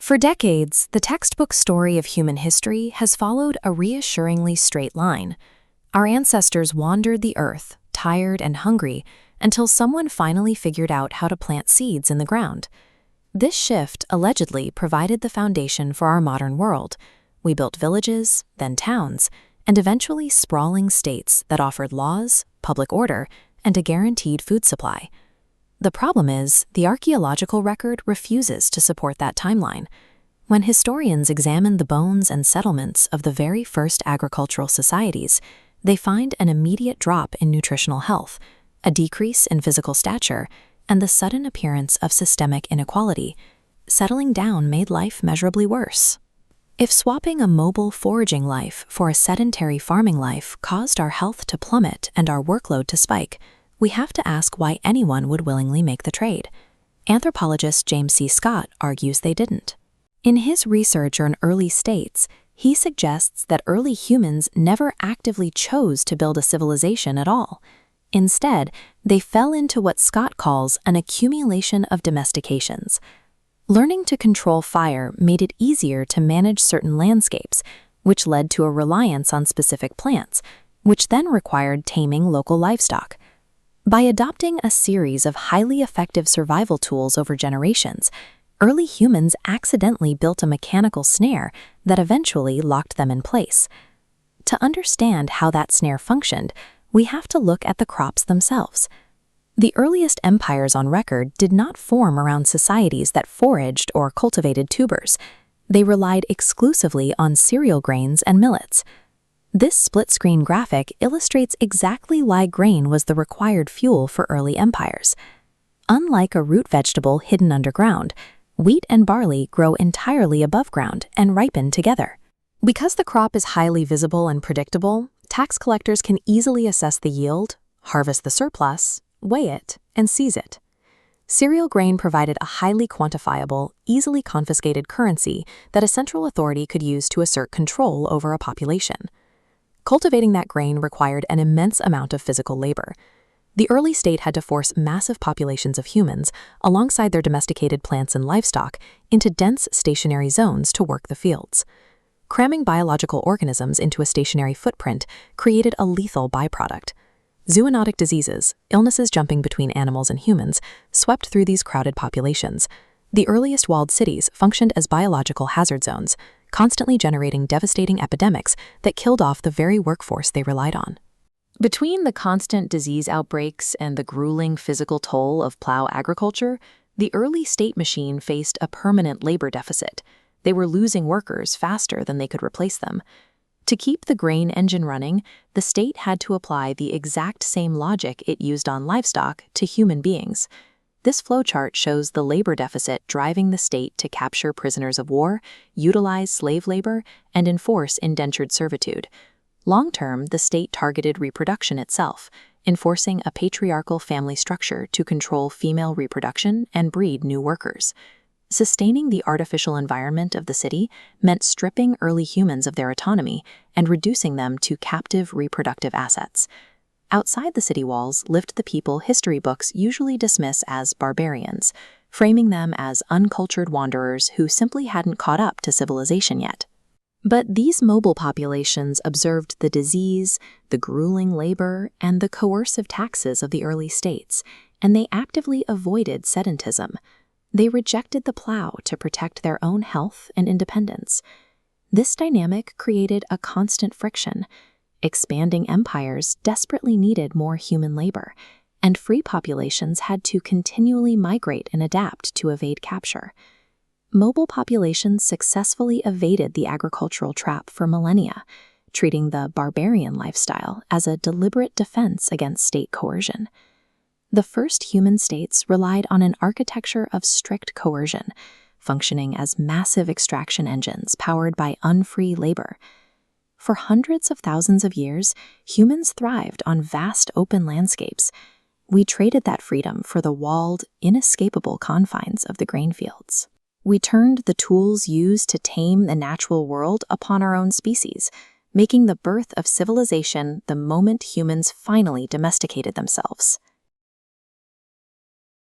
For decades, the textbook story of human history has followed a reassuringly straight line. Our ancestors wandered the earth, tired and hungry, until someone finally figured out how to plant seeds in the ground. This shift allegedly provided the foundation for our modern world. We built villages, then towns, and eventually sprawling states that offered laws, public order, and a guaranteed food supply. The problem is, the archaeological record refuses to support that timeline. When historians examine the bones and settlements of the very first agricultural societies, they find an immediate drop in nutritional health, a decrease in physical stature, and the sudden appearance of systemic inequality. Settling down made life measurably worse. If swapping a mobile foraging life for a sedentary farming life caused our health to plummet and our workload to spike, we have to ask why anyone would willingly make the trade. Anthropologist James C. Scott argues they didn't. In his research on early states, he suggests that early humans never actively chose to build a civilization at all. Instead, they fell into what Scott calls an accumulation of domestications. Learning to control fire made it easier to manage certain landscapes, which led to a reliance on specific plants, which then required taming local livestock. By adopting a series of highly effective survival tools over generations, early humans accidentally built a mechanical snare that eventually locked them in place. To understand how that snare functioned, we have to look at the crops themselves. The earliest empires on record did not form around societies that foraged or cultivated tubers. They relied exclusively on cereal grains and millets. This split-screen graphic illustrates exactly why grain was the required fuel for early empires. Unlike a root vegetable hidden underground, wheat and barley grow entirely above ground and ripen together. Because the crop is highly visible and predictable, tax collectors can easily assess the yield, harvest the surplus, weigh it, and seize it. Cereal grain provided a highly quantifiable, easily confiscated currency that a central authority could use to assert control over a population. Cultivating that grain required an immense amount of physical labor. The early state had to force massive populations of humans, alongside their domesticated plants and livestock, into dense stationary zones to work the fields. Cramming biological organisms into a stationary footprint created a lethal byproduct. Zoonotic diseases, illnesses jumping between animals and humans, swept through these crowded populations. The earliest walled cities functioned as biological hazard zones, constantly generating devastating epidemics that killed off the very workforce they relied on. Between the constant disease outbreaks and the grueling physical toll of plow agriculture, the early state machine faced a permanent labor deficit. They were losing workers faster than they could replace them. To keep the grain engine running, the state had to apply the exact same logic it used on livestock to human beings. This flowchart shows the labor deficit driving the state to capture prisoners of war, utilize slave labor, and enforce indentured servitude. Long-term, the state targeted reproduction itself, enforcing a patriarchal family structure to control female reproduction and breed new workers. Sustaining the artificial environment of the city meant stripping early humans of their autonomy and reducing them to captive reproductive assets. Outside the city walls lived the people history books usually dismiss as barbarians, framing them as uncultured wanderers who simply hadn't caught up to civilization yet. But these mobile populations observed the disease, the grueling labor, and the coercive taxes of the early states, and they actively avoided sedentism. They rejected the plow to protect their own health and independence. This dynamic created a constant friction. Expanding empires desperately needed more human labor, and free populations had to continually migrate and adapt to evade capture. Mobile populations successfully evaded the agricultural trap for millennia, treating the barbarian lifestyle as a deliberate defense against state coercion. The first human states relied on an architecture of strict coercion, functioning as massive extraction engines powered by unfree labor. For hundreds of thousands of years, humans thrived on vast open landscapes. We traded that freedom for the walled, inescapable confines of the grain fields. We turned the tools used to tame the natural world upon our own species, making the birth of civilization the moment humans finally domesticated themselves.